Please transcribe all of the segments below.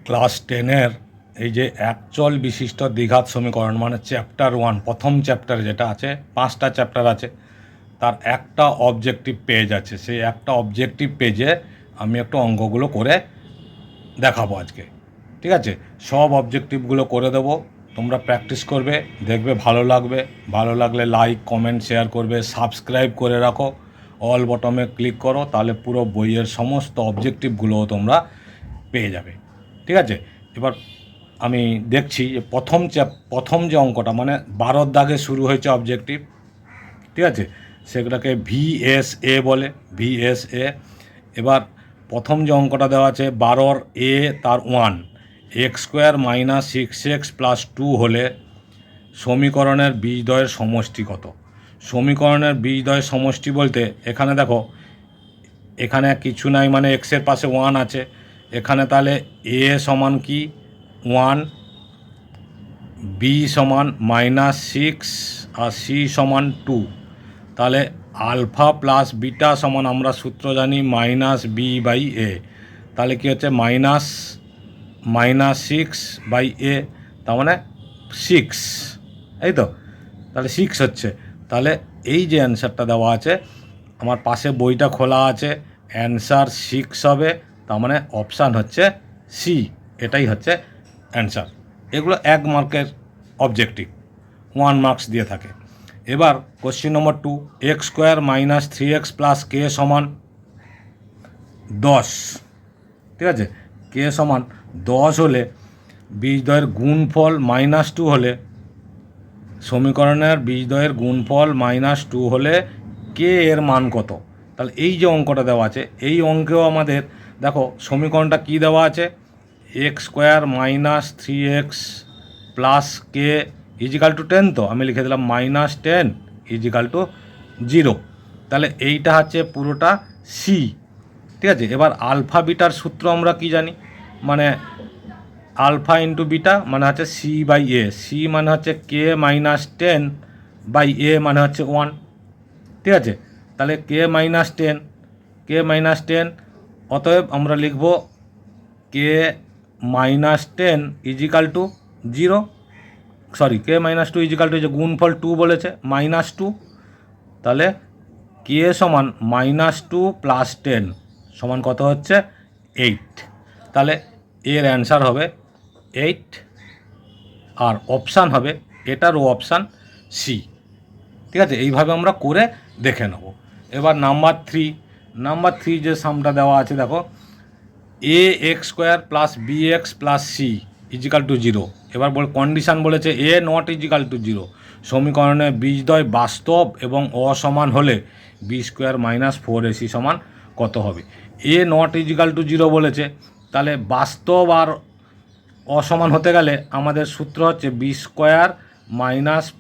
Class 10-এর এই যে একচল বিশিষ্ট দ্বিঘাত সমীকরণ মানে চ্যাপ্টার 1 প্রথম চ্যাপ্টার যেটা আছে, 5টা চ্যাপ্টার আছে, তার একটা অবজেক্টিভ পেজ আছে। সেই একটা অবজেক্টিভ পেজে আমি একটু অঙ্কগুলো করে দেখাবো আজকে। ঠিক আছে, সব অবজেক্টিভগুলো করে দেবো, তোমরা প্র্যাকটিস করবে, দেখবে ভালো লাগবে। ভালো লাগলে লাইক কমেন্ট শেয়ার করবে, সাবস্ক্রাইব করে রাখো, অল বটমে ক্লিক করো, তাহলে পুরো বইয়ের সমস্ত অবজেক্টিভগুলোও তোমরা পেয়ে যাবে। ঠিক আছে, এবার আমি দেখছি যে প্রথম যে অঙ্কটা মানে 12 দাগে শুরু হয়েছে অবজেক্টিভ। ঠিক আছে, সেগুলোকে VSA বলে, VSA। এবার প্রথম যে অঙ্কটা দেওয়া আছে 12 এ তার 1, x² - 6x + 2 হলে সমীকরণের বীজদ্বয়ের সমষ্টি কত? সমীকরণের বীজদ্বয়ের সমষ্টি বলতে এখানে দেখো, এখানে কিছু নাই মানে এক্সের পাশে 1 আছে, এখানে তাহলে a সমান কি 1, b সমান -6 আর c সমান 2। তাহলে আলফা প্লাস বিটা সমান আমরা সূত্র জানি -b/a। তাহলে কী হচ্ছে -6/a, তার মানে 6, এই তো, তাহলে 6 হচ্ছে। তাহলে এই যে অ্যান্সারটা দেওয়া আছে, আমার পাশে বইটা খোলা আছে, অ্যান্সার 6 হবে, তার মানে অপশান হচ্ছে সি, এটাই হচ্ছে অ্যান্সার। এগুলো 1 মার্কের অবজেক্টিভ, 1 মার্কস দিয়ে থাকে। এবার question number 2, x² - 3x + k সমান 10। ঠিক আছে, k সমান 10 হলে বীজদ্বয়ের গুণফল -2 হলে, সমীকরণের বীজদ্বয়ের গুণফল -2 হলে কে এর মান কত? তাহলে এই যে অঙ্কটা দেওয়া আছে, এই অঙ্কেও আমাদের দেখো সমীকরণটা কি দেওয়া আছে, x² - 3x + k = 10। তো আমি লিখে দিলাম -10 = 0। তাহলে এইটা হচ্ছে পুরোটা সি। ঠিক আছে, এবার আলফা বিটার সূত্র আমরা কি জানি, মানে আলফা ইন্টু বিটা মানে হচ্ছে c/a, সি মানে হচ্ছে k - 10/a মানে হচ্ছে 1। ঠিক আছে, তাহলে k - 10, অতএব আমরা লিখব k - 10 = 0, সরি k - 2 = যে গুণফল 2 বলেছে -2, তাহলে k সমান -2 + 10 সমান কত হচ্ছে 8। তাহলে এর অ্যান্সার হবে 8, আর অপশান হবে এটারও অপশান সি। ঠিক আছে, এইভাবে আমরা করে দেখে নেব। এবার নাম্বার 3 যে সামটা দেওয়া আছে দেখো, ax² + bx + c = 0। এবার কন্ডিশান বলেছে a ≠ 0, সমীকরণে বীজদ্বয় বাস্তব এবং অসমান হলে b² - 4ac সমান কত হবে? a ≠ 0 বলেছে, তাহলে বাস্তব আর অসমান হতে গেলে আমাদের সূত্র হচ্ছে b² -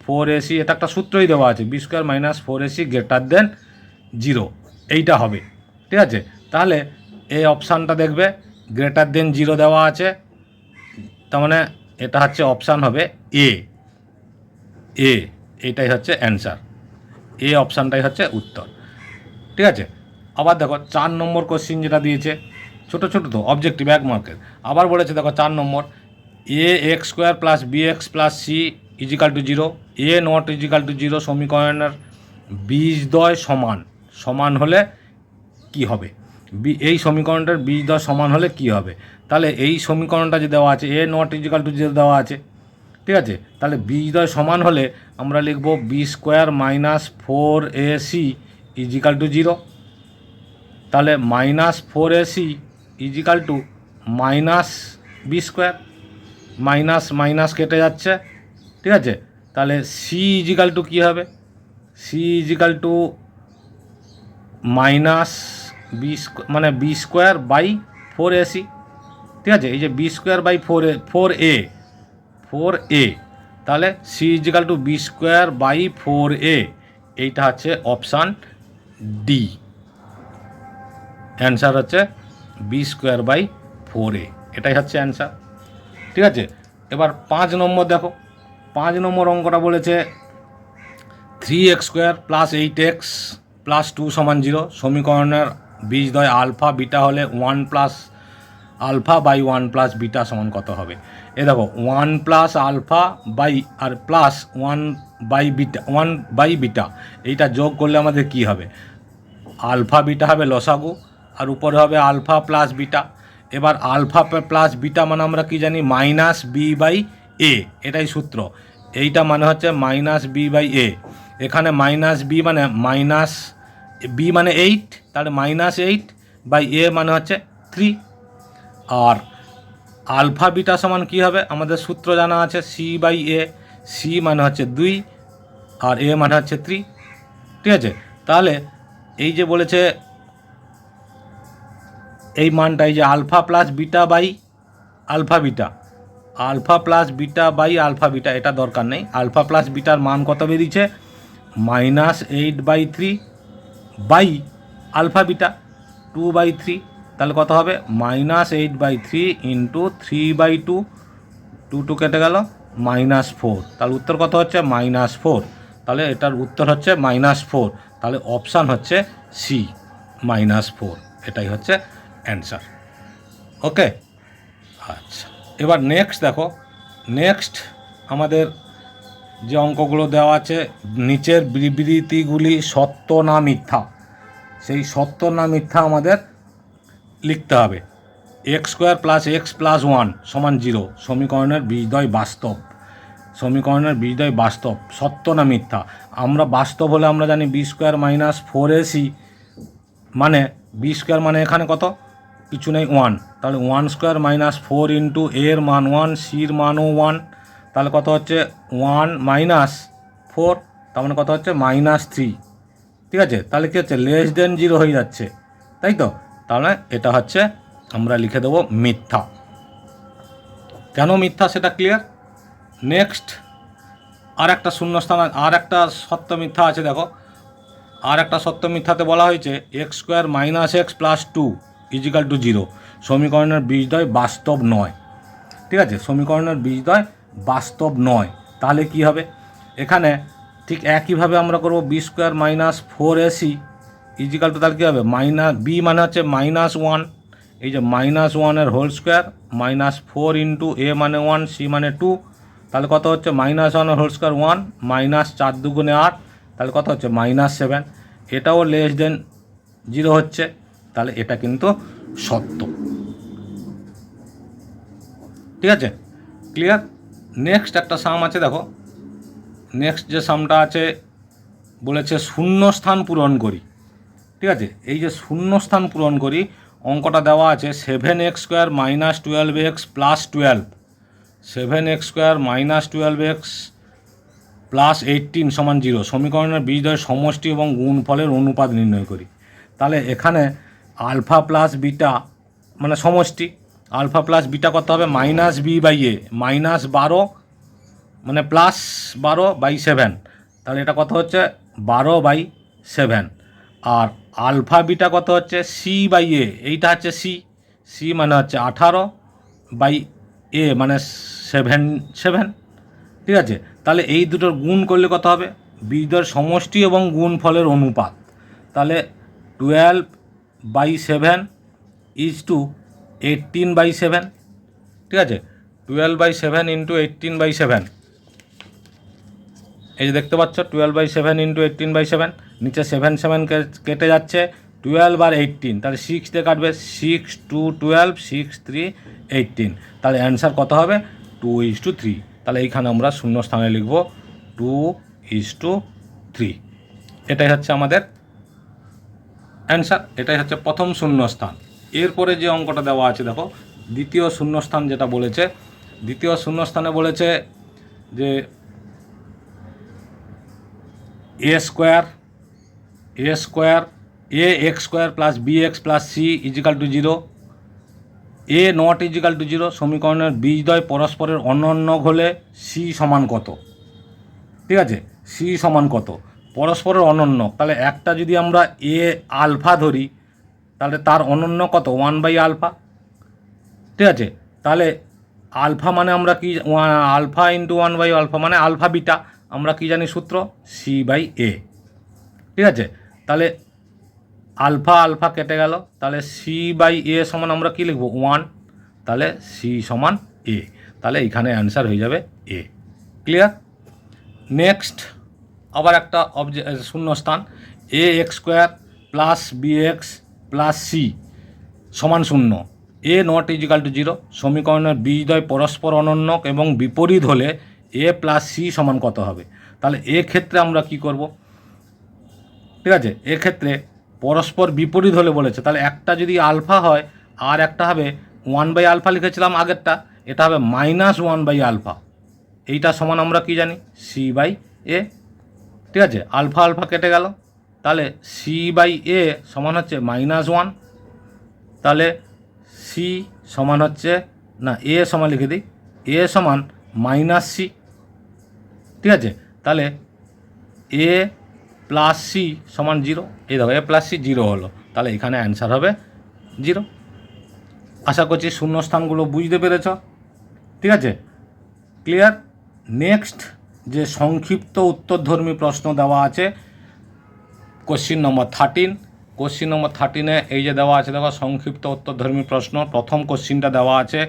4ac, এটা একটা সূত্রই দেওয়া আছে, b² - 4ac > 0, এইটা হবে। ঠিক আছে, তাহলে এই অপশানটা দেখবে > 0 দেওয়া আছে, তার মানে এটা হচ্ছে অপশান হবে এ, এইটাই হচ্ছে অ্যান্সার, অপশানটাই হচ্ছে উত্তর। ঠিক আছে, আবার দেখো 4 নম্বর কোশ্চিন যেটা দিয়েছে, ছোটো তো অবজেক্টিভ 1 মার্কের। আবার বলেছে দেখো 4 নম্বর, ax² + bx + c = 0, a ≠ 0, সমীকরণের বীজদ্বয় সমান হলে কি হবে? এই সমীকরণটার বীজদ্বয় সমান হলে কি হবে? তাহলে এই সমীকরণটা যে দেওয়া আছে a ≠ 0 দেওয়া আছে। ঠিক আছে, তাহলে বীজদ্বয় সমান হলে আমরা লিখব b² - 4ac = 0। তাহলে -4ac = -b², মাইনাস কেটে যাচ্ছে। ঠিক আছে, তাহলে c = কী হবে? c = -b মানে b²/4ac। ঠিক আছে, এই যে b²/4a, তাহলে c = b²/4a, এইটা হচ্ছে অপশান ডি, অ্যান্সার হচ্ছে b²/4a, এটাই হচ্ছে অ্যান্সার। ঠিক আছে, এবার 5 নম্বর দেখো, 5 নম্বর অঙ্কটা বলেছে 3x² + 8x + 2 = 0, সমীকরণের বীজদ্বয় আলফা বিটা হলে 1 + আলফা বাই 1 প্লাস বিটা সমান কত হবে? এ দেখো 1 প্লাস আলফা বাই আর প্লাস 1 বাই বিটা এইটা যোগ করলে আমাদের কি হবে? আলফা বিটা হবে লসাগু, আর উপরে হবে আলফা প্লাস বিটা। এবার আলফা প্লাস বিটা মানে আমরা কি জানি? মাইনাস বি বাই এ, এটাই সূত্র। এইটা মানে হচ্ছে মাইনাস বি বাই এ। এখানে মাইনাস বি মানে মাইনাস বি মানে 8, তাহলে -8 বাই এ মানে হচ্ছে 3। আর আলফা বিটা সমান কী হবে? আমাদের সূত্র জানা আছে সি বাই এ। সি মানে হচ্ছে 2 আর এ মানে হচ্ছে 3। ঠিক আছে, তাহলে এই যে বলেছে এই মানটা, এই যে alpha plus beta by alpha beta, alpha plus beta by alpha beta, এটা দরকার নেই। আলফা প্লাস বিটার মান কত বেরিয়েছে? -8/3 বাই আলফা বিটা 2/3, তাহলে কত হবে? -8/3 ইন্টু 3/2, 2 কেটে গেল, -4। তাহলে উত্তর কত হচ্ছে? -4। তাহলে এটার উত্তর হচ্ছে -4। তাহলে অপশান হচ্ছে সি, -4। এটাই হচ্ছে অ্যান্সার। ওকে, আচ্ছা, এবার নেক্সট দেখো। নেক্সট আমাদের যে অঙ্কগুলো দেওয়া আছে, নিচের বিবৃতিগুলি সত্য না মিথ্যা, সেই সত্য না মিথ্যা আমাদের লিখতে হবে। x² + x + 1 = 0 সমীকরণের বীজদ্বয় বাস্তব। সমীকরণের বীজদ্বয় বাস্তব, সত্য না মিথ্যা? আমরা বাস্তব হলে আমরা জানি b² - 4ac, মানে b² মানে এখানে কত? কিছু নেই, 1। তাহলে 1² - 4 ইন্টু এর মান 1, সির মানও 1, তাহলে কত হচ্ছে? 1 - 4, তার মানে কত হচ্ছে? -3। ঠিক আছে, তাহলে কী হচ্ছে? <0 হয়ে যাচ্ছে, তাই তো? তাহলে এটা হচ্ছে আমরা লিখে দেবো মিথ্যা। কেন মিথ্যা সেটা ক্লিয়ার। নেক্সট আর একটা শূন্যস্থান, আর একটা সত্য মিথ্যা আছে। দেখো, আর একটা সত্য মিথ্যাতে বলা হয়েছে x² - x + 2 = 0 সমীকরণের বীজদ্বয় বাস্তব নয়। ঠিক আছে, সমীকরণের বীজদ্বয় বাস্তব নয়। তাহলে কি হবে? এখানে ঠিক একইভাবে আমরা করব b² - 4ac = তাহলে কী হবে? বি মানে হচ্ছে -1, এই যে -1 হোল স্কোয়ার, -4 ইন্টু এ মানে 1, সি মানে 2, তাহলে কত হচ্ছে? -1 হোল স্কোয়ার 1, -4 × 2 = 8, তাহলে কত হচ্ছে? -7। এটাও <0 হচ্ছে, তাহলে এটা কিন্তু সত্য। ঠিক আছে, ক্লিয়ার। নেক্সট একটা সাম আছে। দেখো, নেক্সট যে সামটা আছে বলেছে শূন্যস্থান পূরণ করি। ঠিক আছে, এই যে শূন্যস্থান পূরণ করি, অঙ্কটা দেওয়া আছে 7x² - 12x + 12, 7x² - 12x + 18 = 0 সমীকরণের বীজদ্বয়ের সমষ্টি এবং গুণফলের অনুপাত নির্ণয় করি। তাহলে এখানে আলফা প্লাস বিটা মানে সমষ্টি, আলফা প্লাস বিটা কত হবে? -b/a, -12 মানে +12/7, তাহলে এটা কত হচ্ছে? 12/7। আর আলফা বিটা কত হচ্ছে? c/a, এইটা হচ্ছে c মানে হচ্ছে 18/a মানে 7। ঠিক আছে, তাহলে এই দুটোর গুণ করলে কত হবে? বীজদ্বয়ের সমষ্টি এবং গুণফলের অনুপাত। তাহলে 12/7 = 18/7। ঠিক আছে, 12/7 × 18/7, এই যে দেখতে পাচ্ছ 12/7 × 18/7, নিচে 7 7 কেটে যাচ্ছে, 12 আর 18, তাহলে 6 দিয়ে কাটবে, 6 2 12, 6 3 18, তাহলে অ্যান্সার কত হবে? 2:3। তাহলে এইখানে আমরা শূন্য স্থানে লিখব 2:3। এটাই হচ্ছে আমাদের অ্যান্সার, এটাই হচ্ছে প্রথম শূন্যস্থান। এরপরে যে অঙ্কটা দেওয়া আছে, দেখো দ্বিতীয় শূন্যস্থান যেটা বলেছে, দ্বিতীয় শূন্যস্থানে বলেছে যে a² ax² + bx + c = 0, a ≠ 0 সমীকরণের বীজদ্বয় পরস্পরের অনন্য হলে c সমান কত? ঠিক আছে, c সমান কত? পরস্পরের অনন্য, তাহলে একটা যদি আমরা a আলফা ধরি, তাহলে তার অনন্য কত? 1/α। ঠিক আছে, তাহলে আলফা মানে আমরা কি? আলফা ইন্টু 1/α মানে আলফা বিটা, আমরা কি জানি সূত্র? c/a। ঠিক আছে, তাহলে আলফা আলফা কেটে গেল, তাহলে c/a সমান আমরা কি লিখব? 1। তাহলে সি সমান এ, তাহলে এখানে অ্যান্সার হয়ে যাবে এ। ক্লিয়ার? নেক্সট আবার একটা শূন্যস্থান, a x square plus b x plus c সমান শূন্য, a not equal to zero. সমীকরণের বীজদ্বয় পরস্পর অনন্য এবং বিপরীত হলে এ প্লাস সি সমান কত হবে? তাহলে এক্ষেত্রে আমরা কি করব? ঠিক আছে, এক্ষেত্রে পরস্পর বিপরীত হলে বলেছে, তাহলে একটা যদি আলফা হয় আর একটা হবে 1/α লিখেছিলাম আগেরটা, এটা হবে -1/α। এইটা সমান আমরা কি জানি? c/a। ঠিক আছে, আলফা আলফা কেটে গেল, তাহলে c/a সমান হচ্ছে -1, তাহলে সি সমান হচ্ছে না, এ সমান লিখে দিই, এ সমান -c। ঠিক আছে, তাহলে এ প্লাস সি সমান 0। এই দেখো, এ প্লাস সি 0 হলো, তাহলে এখানে অ্যান্সার হবে 0। আশা করছি শূন্যস্থানগুলো বুঝতে পেরেছ। ঠিক আছে, ক্লিয়ার? নেক্সট যে সংক্ষিপ্ত উত্তরধর্মী প্রশ্ন দেওয়া আছে কোশ্চিন নম্বর 13। কোশ্চিন নম্বর 13-এ এই যে দেওয়া আছে দেখো, সংক্ষিপ্ত উত্তরধর্মী প্রশ্ন। প্রথম কোশ্চিনটা দেওয়া আছে,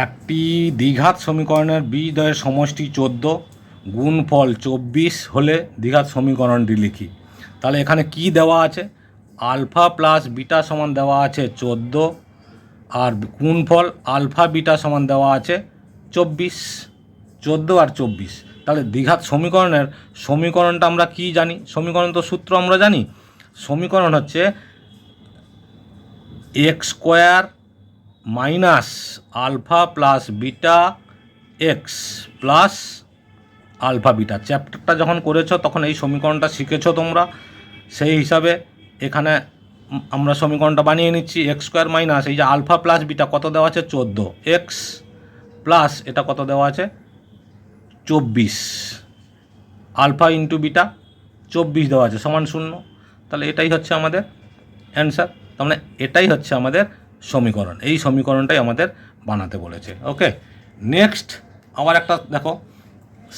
একটি দ্বিঘাত সমীকরণের বীজদ্বয়ের সমষ্টি 14, গুণফল 24 হলে দ্বিঘাত সমীকরণটি লিখি। তাহলে এখানে কি দেওয়া আছে? আলফা প্লাস বিটা সমান দেওয়া আছে 14, আর গুণফল আলফা বিটা সমান দেওয়া আছে 24, 14 আর 24। তাহলে দ্বিঘাত সমীকরণটা আমরা কি জানি? সমীকরণ তো সূত্র আমরা জানি। সমীকরণ হচ্ছে x square minus alpha plus beta x plus alpha beta. চ্যাপ্টারটা যখন করেছো তখন এই সমীকরণটা শিখেছো তোমরা, সেই হিসাবে এখানে আমরা সমীকরণটা বানিয়ে নিচ্ছি। এক্স স্কোয়ার মাইনাস এই যে আলফা প্লাস বিটা কত দেওয়া আছে? 14, এক্স প্লাস এটা কত দেওয়া আছে? 24, আলফা ইন্টু বিটা 24 দেওয়া আছে সমান 0। তাহলে এটাই হচ্ছে আমাদের অ্যান্সার। তার মানে এটাই হচ্ছে আমাদের সমীকরণ। এই সমীকরণটাই আমাদের বানাতে বলেছে। ওকে, নেক্সট আবার একটা দেখো,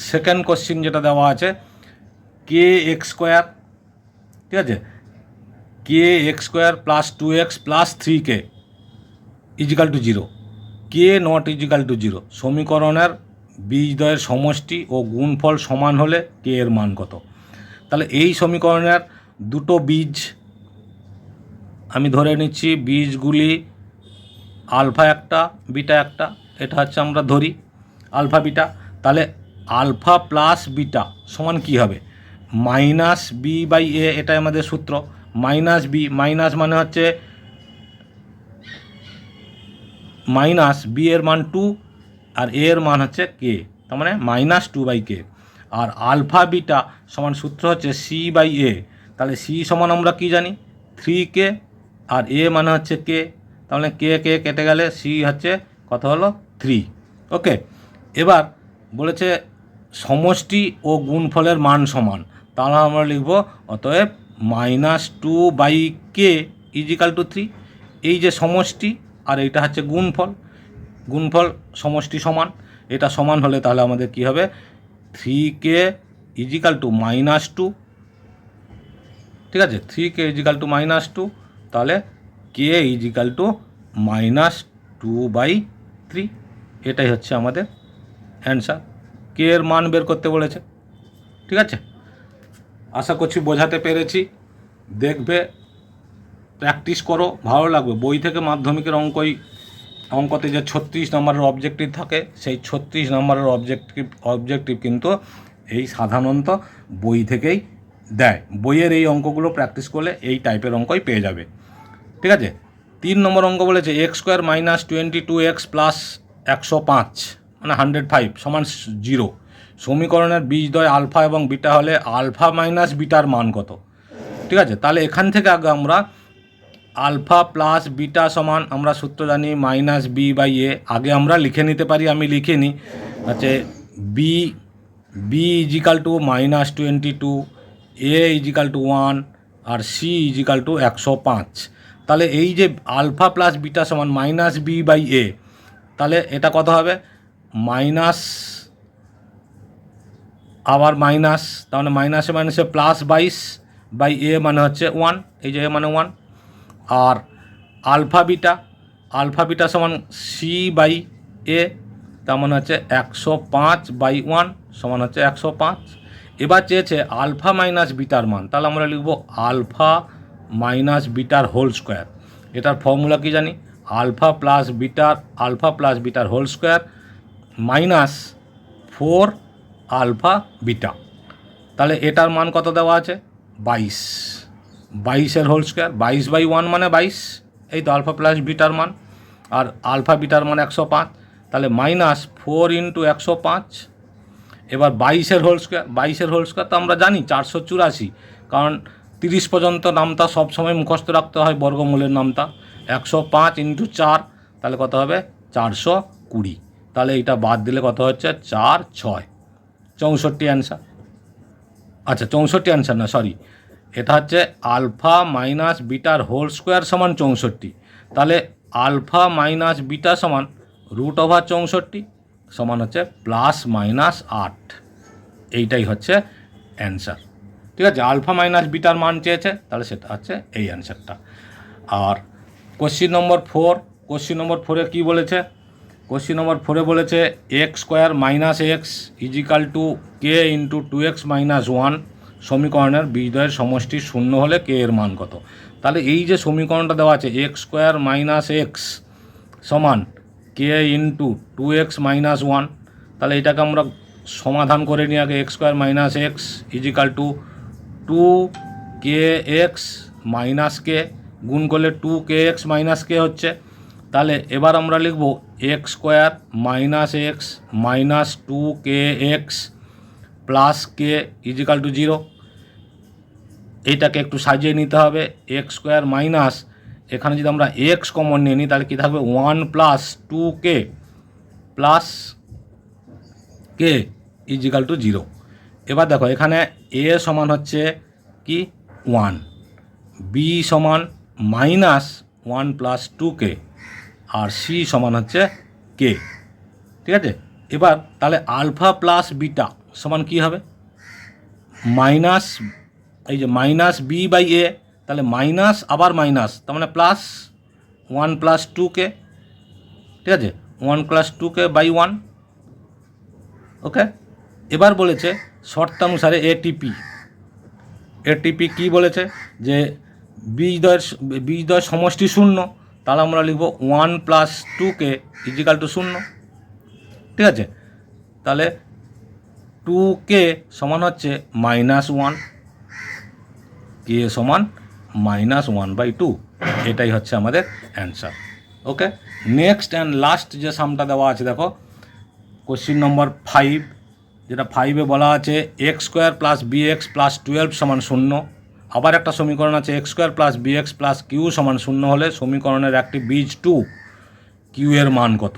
সেকেন্ড কোশ্চিন যেটা দেওয়া আছে, কে এক্স স্কোয়ার, ঠিক আছে, k x square plus 2x plus 3k equal to 0, k not equal to 0। সমীকরণের বীজদ্বয়ের সমষ্টি ও গুণফল সমান হলে কে এর মান কত? তাহলে এই সমীকরণের দুটো বীজ আমি ধরে নিচ্ছি, বীজগুলি আলফা একটা বিটা একটা, এটা হচ্ছে আমরা ধরি আলফা বিটা। তাহলে আলফা প্লাস বিটা সমান কী হবে? -b/a, এটাই আমাদের সূত্র। -b, মাইনাস মানে হচ্ছে মাইনাস, বি এর মান 2 আর এ এর মান হচ্ছে কে, তার মানে -2/k। আর আলফা বিটা সমান সূত্র হচ্ছে c/a। তাহলে c সমান আমরা কি জানি? 3k, আর এ মানে হচ্ছে কে, তাহলে কে কে কেটে গেলে সি হচ্ছে কত হলো? 3। ওকে, এবার বলেছে সমষ্টি ও গুণফলের মান সমান, তাহলে আমরা লিখব অতএব -2/k ইজিক্যাল টু 3। এই যে সমষ্টি আর এইটা হচ্ছে গুণফল, গুণফল সমষ্টি সমান, এটা সমান হলে তাহলে আমাদের কি হবে? 3k equal two -2। ঠিক আছে, 3k ইজিক্যাল টু -2, তাহলে কে ইজিক্যাল টু -2/3। এটাই হচ্ছে আমাদের অ্যান্সার। কে এর মান বের করতে বলেছে। ঠিক আছে, আশা করছি বোঝাতে পেরেছি। দেখবে, প্র্যাকটিস করো, ভালো লাগবে। বই থেকে মাধ্যমিকের অঙ্কতে যে 36 নম্বরের অবজেক্টিভ থাকে, সেই 36 নম্বরের অবজেক্টিভ কিন্তু এই সাধারণত বই থেকেই দেয়। বইয়ের এই অঙ্কগুলো প্র্যাকটিস করলে এই টাইপের অঙ্কই পেয়ে যাবে। ঠিক আছে, 3 নম্বর অঙ্ক বলেছে x square minus 22x plus 105 মানে 105 সমান 0। সমীকরণের বীজদ্বয় আলফা এবং বিটা হলে আলফা মাইনাস বিটার মান কত? ঠিক আছে, তাহলে এখান থেকে আগে আমরা আলফা প্লাস বিটা সমান আমরা সূত্র জানি -b/a। আগে আমরা লিখে নিতে পারি, আমি লিখে নিই, হচ্ছে বি ইজিক্যাল টু -22, এ ইজিক্যাল টু 1 আর সি ইজিক্যাল টু 105। তাহলে এই যে আলফা প্লাস বিটা সমান -b/a, তাহলে এটা কত হবে? মাইনাস আবার মাইনাস, তাহলে মাইনাসে প্লাস 22/a মানে হচ্ছে 1, এই যে এ মানে 1, আর আলফা বিটা সমান সি বাই এ, তার মানে হচ্ছে 105/1 সমান হচ্ছে 105। এবার চেয়েছে আলফা মাইনাস বিটার মান, তাহলে আমরা লিখব আলফা মাইনাস বিটার হোল স্কোয়ার। এটার ফর্মুলা কি জানি, আলফা প্লাস বিটার whole square minus 4 alpha beta. তাহলে এটার মান কত দেওয়া আছে, 22 হোল স্কোয়ার, 22/1 মানে 22, এই তো আলফা প্লাস বিটার মান, আর আলফা বিটার মান 105, তাহলে মাইনাস 4 × 105। এবার 22 হোল স্কোয়ার তো আমরা জানি 484, কারণ 30 পর্যন্ত নামতা সবসময় মুখস্থ রাখতে হয়, বর্গমূলের নামতা। 105 × 4, তাহলে কত হবে 420। তাহলে এইটা বাদ দিলে কত হচ্ছে 4 6 64 অ্যান্সার। আচ্ছা 64 অ্যান্সার না, সরি, এটা হচ্ছে আলফা মাইনাস বিটার হোল স্কোয়ার সমান 64। তাহলে আলফা মাইনাস বিটা সমান √64 সমান হচ্ছে ±8। এইটাই হচ্ছে অ্যান্সার। ঠিক আছে, আলফা মাইনাস বিটার মান চেয়েছে, তাহলে সেটা হচ্ছে এই অ্যান্সারটা। আর কোশ্চিন নম্বর 4 কী বলেছে, কোশ্চিন নম্বর 4 বলেছে x² - x = k × 2x - 1 সমীকরণের বীজদ্বয়ের সমষ্টি শূন্য হলে কে এর মান কত। তাহলে এই যে সমীকরণটা দেওয়া আছে x² - x সমান k × 2x - 1, তাহলে এটাকে আমরা সমাধান করে নিই আগে। x² - x = 2kx - k, গুণ করলে 2kx - k হচ্ছে। তাহলে এবার আমরা লিখব x² - x minus 2kx plus k = 0। এইটাকে একটু সাজিয়ে নিতে হবে। x² মাইনাস, এখানে যদি আমরা x কমন নিয়ে নিই তাহলে কী থাকবে 1 + 2k প্লাস k = 0। এবার দেখো এখানে a সমান হচ্ছে কি 1, b সমান -1 + 2k, আর c সমান হচ্ছে k। ঠিক আছে, এবার তাহলে আলফা প্লাস বিটা সমান কী হবে, মাইনাস, এই যে -b/a, তাহলে মাইনাস আবার মাইনাস, তার মানে +1 + 2k। ঠিক আছে, 1 + 2k/1। ওকে, এবার বলেছে শর্তানুসারে এটিপি কি বলেছে, যে বীজদ্বয়ের সমষ্টি শূন্য, তাহলে আমরা লিখব 1 + 2k = 0। ঠিক আছে, তাহলে 2k সমান হচ্ছে -1, k সমান -1/2। এটাই হচ্ছে আমাদের answer. Okay, next and last যে সামটা দেওয়া আছে দেখো, কোশ্চিন নম্বর 5, যেটা 5-এ বলা আছে x² + bx + 12 সমান 0। আবার একটা সমীকরণ আছে x² + bx + q সমান 0 হলে সমীকরণের একটি বীজ 2 q এর মান কত।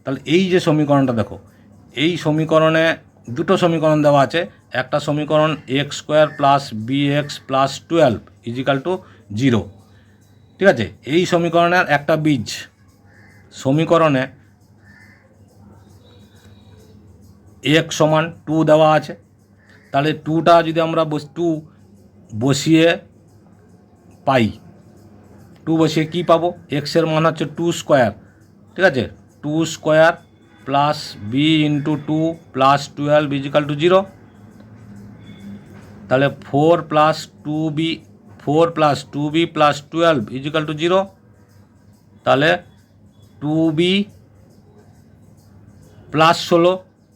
তাহলে এই যে সমীকরণটা দেখো, এই সমীকরণে দুটো সমীকরণ দেওয়া আছে। একটা সমীকরণ x² + bx + 12 = 0। ঠিক আছে, এই সমীকরণের একটা বীজ, সমীকরণে x সমান 2 দেওয়া আছে। তাহলে 2টা যদি আমরা 2 বসিয়ে পাই, 2 বসিয়ে কী পাবো, x এর মান হচ্ছে 2²। ঠিক আছে, 2² প্লাস b × 2 প্লাস 12 = 0। তাহলে 4 + 2b + 12 = 0। তাহলে 2b + 16,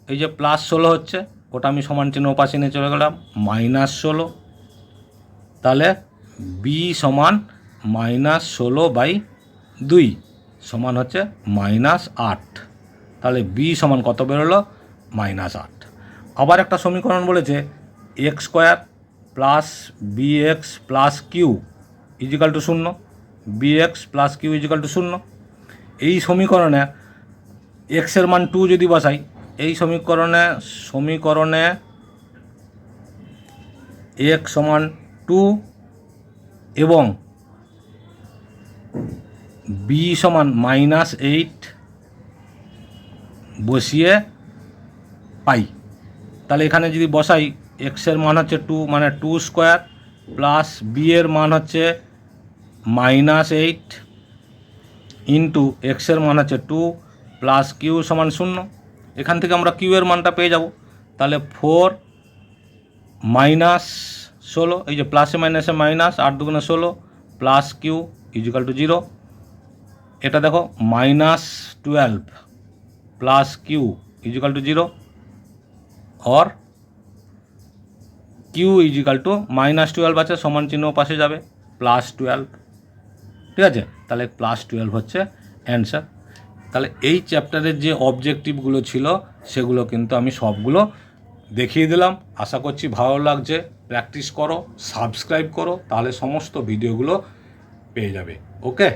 এই যে +16 হচ্ছে, ওটা আমি সমান চিহ্ন ওপাশে নিয়ে চলে গেলাম, -16। তাহলে b সমান -16/2 সমান হচ্ছে -8। তাহলে b সমান কত বেরোলো, -8। আবার একটা সমীকরণ বলেছে x² + bx + q = 0, bx + q = 0। এই সমীকরণে x এর মান 2 যদি বসাই, এই সমীকরণে x সমান 2 এবং b সমান -8 বসিয়ে পাই। তাহলে এখানে যদি বসাই, x এর মান হচ্ছে 2 মানে 2² প্লাস b এর মান হচ্ছে -8 ইন্টু এক্সের মান হচ্ছে 2 প্লাস কিউ সমান 0। এখান থেকে আমরা কিউ এর মানটা পেয়ে যাব। তাহলে 4 মাইনাস 16, এই যে প্লাসে মাইনাসে মাইনাস, 8 দুগুণে 16 প্লাস কিউ ইজিক্যাল টু 0। এটা দেখো -12 প্লাস কিউ ইজিক্যাল টু 0 और কিউ ইজিক্যাল টু -12 আছে, সমান চিহ্ন পাশে যাবে, +12। ঠিক আছে, তাহলে +12 হচ্ছে অ্যান্সার। তাহলে এই চ্যাপ্টারের যে অবজেক্টিভগুলো ছিল সেগুলো কিন্তু আমি সবগুলো দেখিয়ে দিলাম। আশা করছি ভালো লাগছে। প্র্যাকটিস করো, সাবস্ক্রাইব করো, তাহলে সমস্ত ভিডিওগুলো পেয়ে যাবে। ওকে।